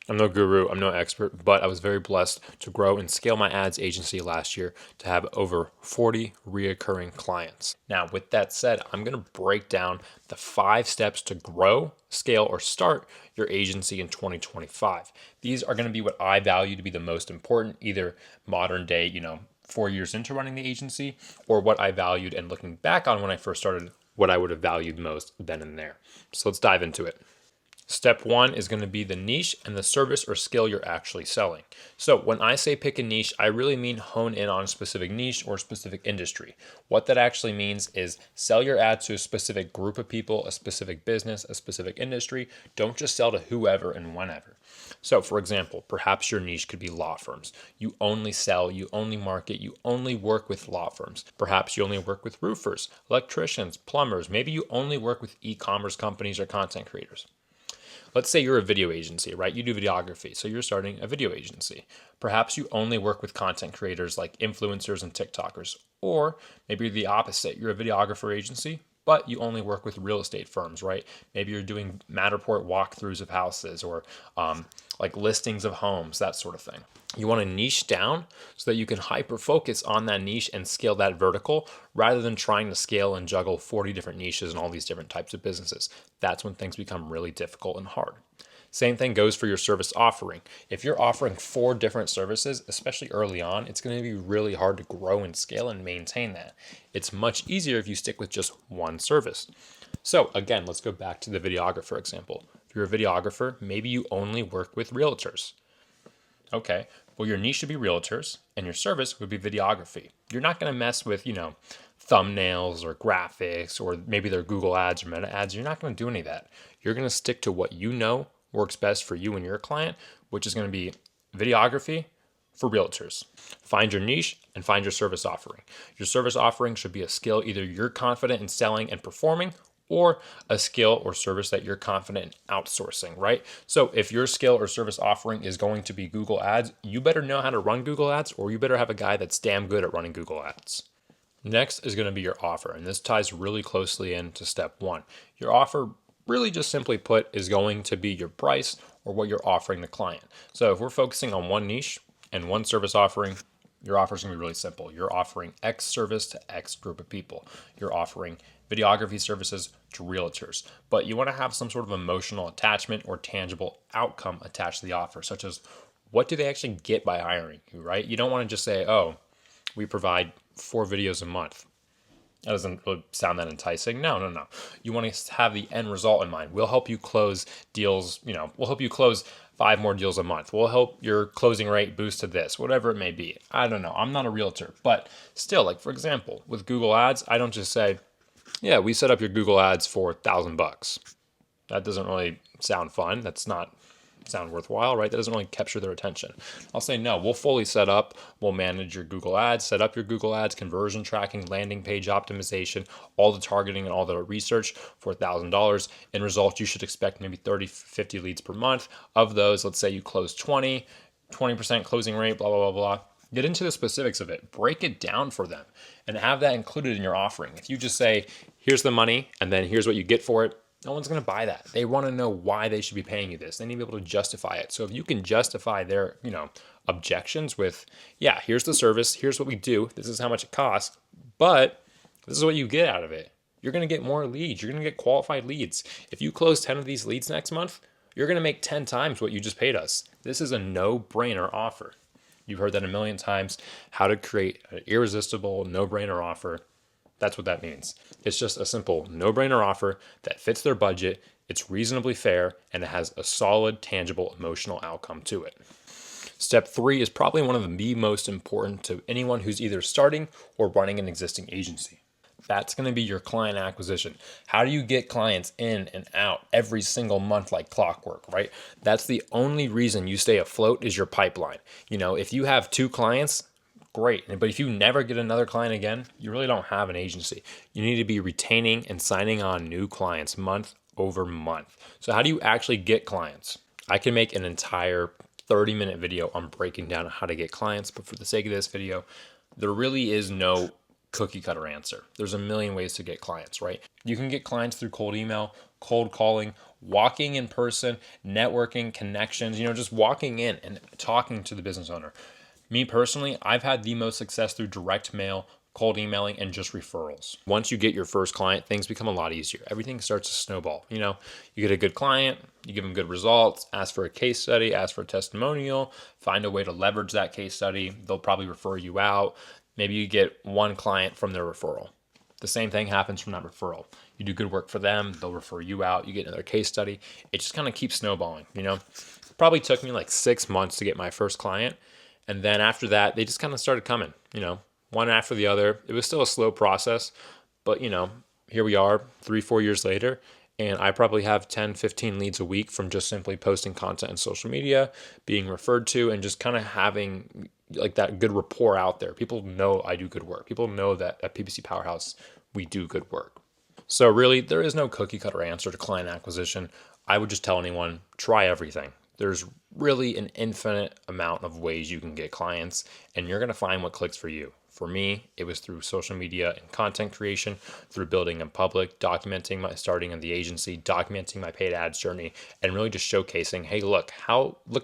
I'm no guru, I'm no expert, but I was very blessed to grow and scale my ads agency last year to have over 40 reoccurring clients. Now, with that said, I'm going to break down the 5 steps to grow, scale, or start your agency in 2025. These are going to be what I value to be the most important, either modern day, 4 years into running the agency, or what I valued and looking back on when I first started, what I would have valued most then and there. So let's dive into it. Step one is going to be the niche and the service or skill you're actually selling. So when I say pick a niche, I really mean hone in on a specific niche or specific industry. What that actually means is sell your ads to a specific group of people, a specific business, a specific industry. Don't just sell to whoever and whenever. So for example, perhaps your niche could be law firms. You only sell, you only market, you only work with law firms. Perhaps you only work with roofers, electricians, plumbers. Maybe you only work with e-commerce companies or content creators. Let's say you're a video agency, right? You do videography, so you're starting a video agency. Perhaps you only work with content creators like influencers and TikTokers. Or maybe you're the opposite. You're a videographer agency, but you only work with real estate firms, right? Maybe you're doing Matterport walkthroughs of houses or like listings of homes, that sort of thing. You want to niche down so that you can hyper focus on that niche and scale that vertical rather than trying to scale and juggle 40 different niches and all these different types of businesses. That's when things become really difficult and hard. Same thing goes for your service offering. If you're offering 4 different services, especially early on, it's going to be really hard to grow and scale and maintain that. It's much easier if you stick with just one service. So again, let's go back to the videographer example. If you're a videographer, maybe you only work with realtors. Okay, well, your niche should be realtors and your service would be videography. You're not going to mess with, thumbnails or graphics or maybe their Google ads or meta ads. You're not going to do any of that. You're going to stick to what you know works best for you and your client, which is going to be videography for realtors. Find your niche and find your service offering. Your service offering should be a skill either you're confident in selling and performing or a skill or service that you're confident in outsourcing, right? So if your skill or service offering is going to be Google ads, you better know how to run Google ads or you better have a guy that's damn good at running Google ads. Next is going to be your offer, and this ties really closely into step one. Your offer, really just simply put, is going to be your price or what you're offering the client. So if we're focusing on one niche and one service offering, your offer is going to be really simple. You're offering X service to X group of people. You're offering videography services to realtors, but you want to have some sort of emotional attachment or tangible outcome attached to the offer, such as what do they actually get by hiring you, right? You don't want to just say, oh, we provide 4 videos a month. That doesn't really sound that enticing. No. You want to have the end result in mind. We'll help you close deals, we'll help you close 5 more deals a month. We'll help your closing rate boost to this, whatever it may be. I don't know. I'm not a realtor, but still, like for example, with Google Ads, I don't just say, yeah, we set up your Google Ads for $1,000. That doesn't really sound fun. That's not sound worthwhile, right? That doesn't really capture their attention. I'll say, no, we'll fully set up, we'll manage your Google ads, set up your Google ads, conversion tracking, landing page optimization, all the targeting and all the research for $1,000. In result, you should expect maybe 30, 50 leads per month. Of those, let's say you close 20% closing rate, blah, blah, blah, blah. Get into the specifics of it, break it down for them, and have that included in your offering. If you just say, here's the money, and then here's what you get for it, no one's going to buy that. They want to know why they should be paying you this. They need to be able to justify it. So if you can justify their, objections with, yeah, here's the service, here's what we do, this is how much it costs, but this is what you get out of it. You're going to get more leads. You're going to get qualified leads. If you close 10 of these leads next month, you're going to make 10 times what you just paid us. This is a no-brainer offer. You've heard that a million times, how to create an irresistible, no-brainer offer. That's what that means. It's just a simple no-brainer offer that fits their budget, it's reasonably fair, and it has a solid, tangible, emotional outcome to it. Step 3 is probably one of the most important to anyone who's either starting or running an existing agency. That's going to be your client acquisition. How do you get clients in and out every single month like clockwork, right? That's the only reason you stay afloat is your pipeline. If you have 2 clients, great. But if you never get another client again, you really don't have an agency. You need to be retaining and signing on new clients month over month. So how do you actually get clients? I can make an entire 30-minute video on breaking down how to get clients, but for the sake of this video, there really is no cookie cutter answer. There's a million ways to get clients, right? You can get clients through cold email, cold calling, walking in person, networking, connections, just walking in and talking to the business owner. Me personally, I've had the most success through direct mail, cold emailing, and just referrals. Once you get your first client, things become a lot easier. Everything starts to snowball. You get a good client, you give them good results, ask for a case study, ask for a testimonial, find a way to leverage that case study. They'll probably refer you out. Maybe you get one client from their referral. The same thing happens from that referral. You do good work for them, they'll refer you out, you get another case study. It just kind of keeps snowballing. It probably took me like 6 months to get my first client. And then after that, they just kind of started coming, one after the other. It was still a slow process, but here we are 3-4 years later, and I probably have 10-15 leads a week from just simply posting content on social media, being referred to, and just kind of having like that good rapport out there. People know I do good work. People know that at PPC Powerhouse, we do good work. So really, there is no cookie cutter answer to client acquisition. I would just tell anyone, try everything. There's really an infinite amount of ways you can get clients, and you're going to find what clicks for you. For me, it was through social media and content creation, through building in public, documenting my starting in the agency, documenting my paid ads journey, and really just showcasing, hey, look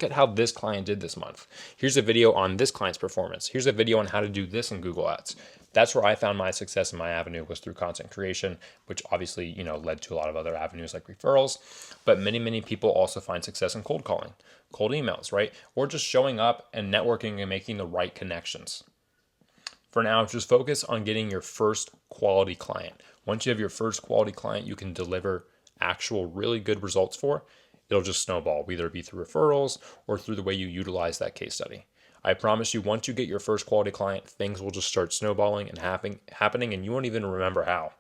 at how this client did this month. Here's a video on this client's performance. Here's a video on how to do this in Google Ads. That's where I found my success in my avenue, was through content creation, which obviously, led to a lot of other avenues like referrals. But many, many people also find success in cold calling, cold emails, right? Or just showing up and networking and making the right connections. For now, just focus on getting your first quality client. Once you have your first quality client you can deliver actual really good results for, it'll just snowball, whether it be through referrals or through the way you utilize that case study. I promise you, once you get your first quality client, things will just start snowballing and happening, and you won't even remember how.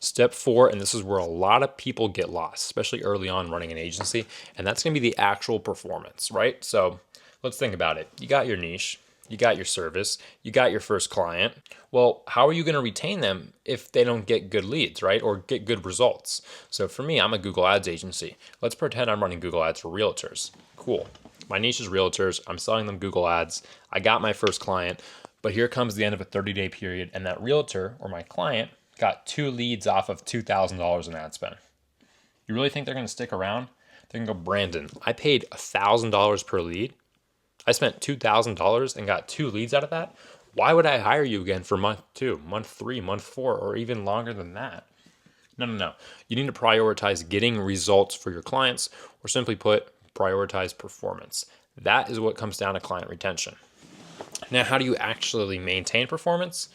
Step 4, and this is where a lot of people get lost, especially early on running an agency, and that's going to be the actual performance, right? So let's think about it. You got your niche. You got your service, you got your first client. Well, how are you going to retain them if they don't get good leads, right? Or get good results? So for me, I'm a Google Ads agency. Let's pretend I'm running Google Ads for realtors. Cool. My niche is realtors. I'm selling them Google Ads. I got my first client, but here comes the end of a 30-day period, and that realtor or my client got 2 leads off of $2,000 in ad spend. You really think they're going to stick around? They're going to go, Brandon, I paid $1,000 per lead. I spent $2,000 and got 2 leads out of that. Why would I hire you again for month 2, month 3, month 4, or even longer than that? No. You need to prioritize getting results for your clients, or simply put, prioritize performance. That is what comes down to client retention. Now, how do you actually maintain performance?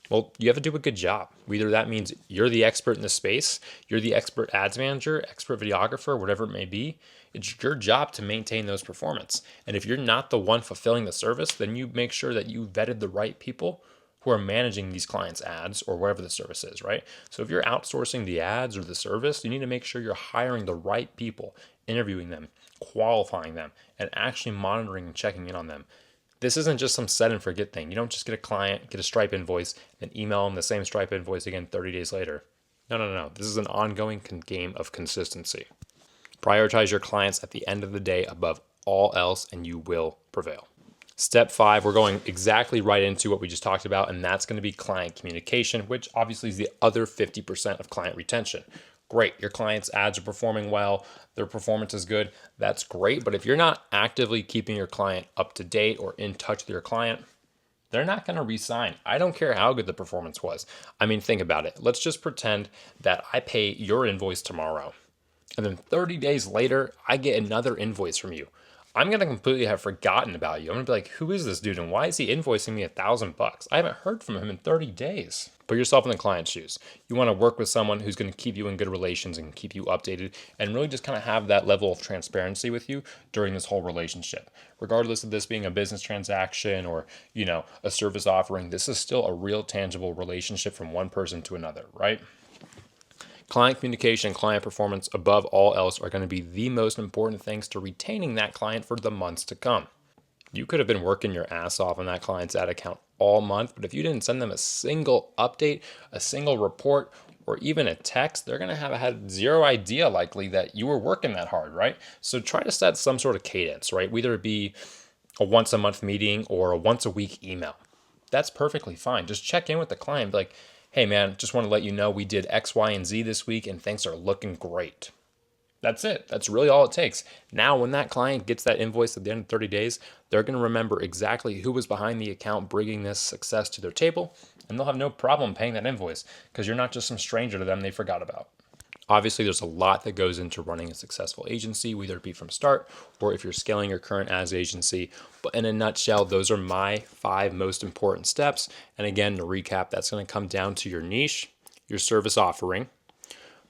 Well, you have to do a good job. Whether that means you're the expert in the space, you're the expert ads manager, expert videographer, whatever it may be. It's your job to maintain those performance. And if you're not the one fulfilling the service, then you make sure that you vetted the right people who are managing these clients' ads or whatever the service is, right? So if you're outsourcing the ads or the service, you need to make sure you're hiring the right people, interviewing them, qualifying them, and actually monitoring and checking in on them. This isn't just some set and forget thing. You don't just get a client, get a Stripe invoice, and email them the same Stripe invoice again 30 days later. No. This is an ongoing game of consistency. Prioritize your clients at the end of the day above all else, and you will prevail. Step 5, we're going exactly right into what we just talked about, and that's going to be client communication, which obviously is the other 50% of client retention. Great, your clients' ads are performing well, their performance is good, that's great. But if you're not actively keeping your client up to date or in touch with your client, they're not going to re-sign. I don't care how good the performance was. I mean, think about it. Let's just pretend that I pay your invoice tomorrow, and then 30 days later, I get another invoice from you. I'm going to completely have forgotten about you. I'm going to be like, who is this dude and why is he invoicing me $1,000? I haven't heard from him in 30 days. Put yourself in the client's shoes. You want to work with someone who's going to keep you in good relations and keep you updated and really just kind of have that level of transparency with you during this whole relationship. Regardless of this being a business transaction or, a service offering, this is still a real tangible relationship from one person to another, right? Client communication and client performance above all else are going to be the most important things to retaining that client for the months to come. You could have been working your ass off on that client's ad account all month, but if you didn't send them a single update, a single report, or even a text, they're going to have had zero idea likely that you were working that hard, right? So try to set some sort of cadence, right? Whether it be a once a month meeting or a once a week email. That's perfectly fine. Just check in with the client, be like, hey man, just want to let you know we did X, Y, and Z this week and things are looking great. That's it. That's really all it takes. Now, when that client gets that invoice at the end of 30 days, they're going to remember exactly who was behind the account bringing this success to their table, and they'll have no problem paying that invoice because you're not just some stranger to them they forgot about. Obviously, there's a lot that goes into running a successful agency, whether it be from start or if you're scaling your current ads agency. But in a nutshell, those are my 5 most important steps. And again, to recap, that's going to come down to your niche, your service offering,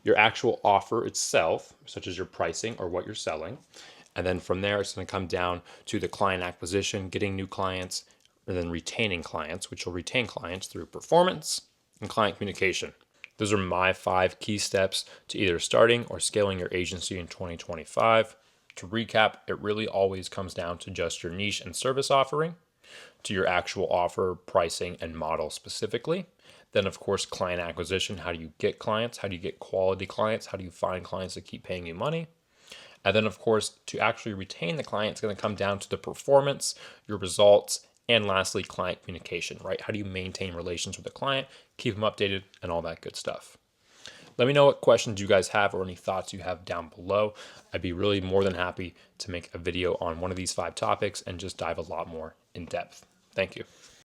your actual offer itself, such as your pricing or what you're selling. And then from there, it's going to come down to the client acquisition, getting new clients, and then retaining clients, which will retain clients through performance and client communication. Those are my 5 key steps to either starting or scaling your agency in 2025. To recap, it really always comes down to just your niche and service offering, to your actual offer, pricing, and model specifically. Then, of course, client acquisition. How do you get clients? How do you get quality clients? How do you find clients that keep paying you money? And then, of course, to actually retain the client, it's going to come down to the performance, your results, and lastly, client communication, right? How do you maintain relations with the client, keep them updated, and all that good stuff? Let me know what questions you guys have or any thoughts you have down below. I'd be really more than happy to make a video on one of these 5 topics and just dive a lot more in depth. Thank you.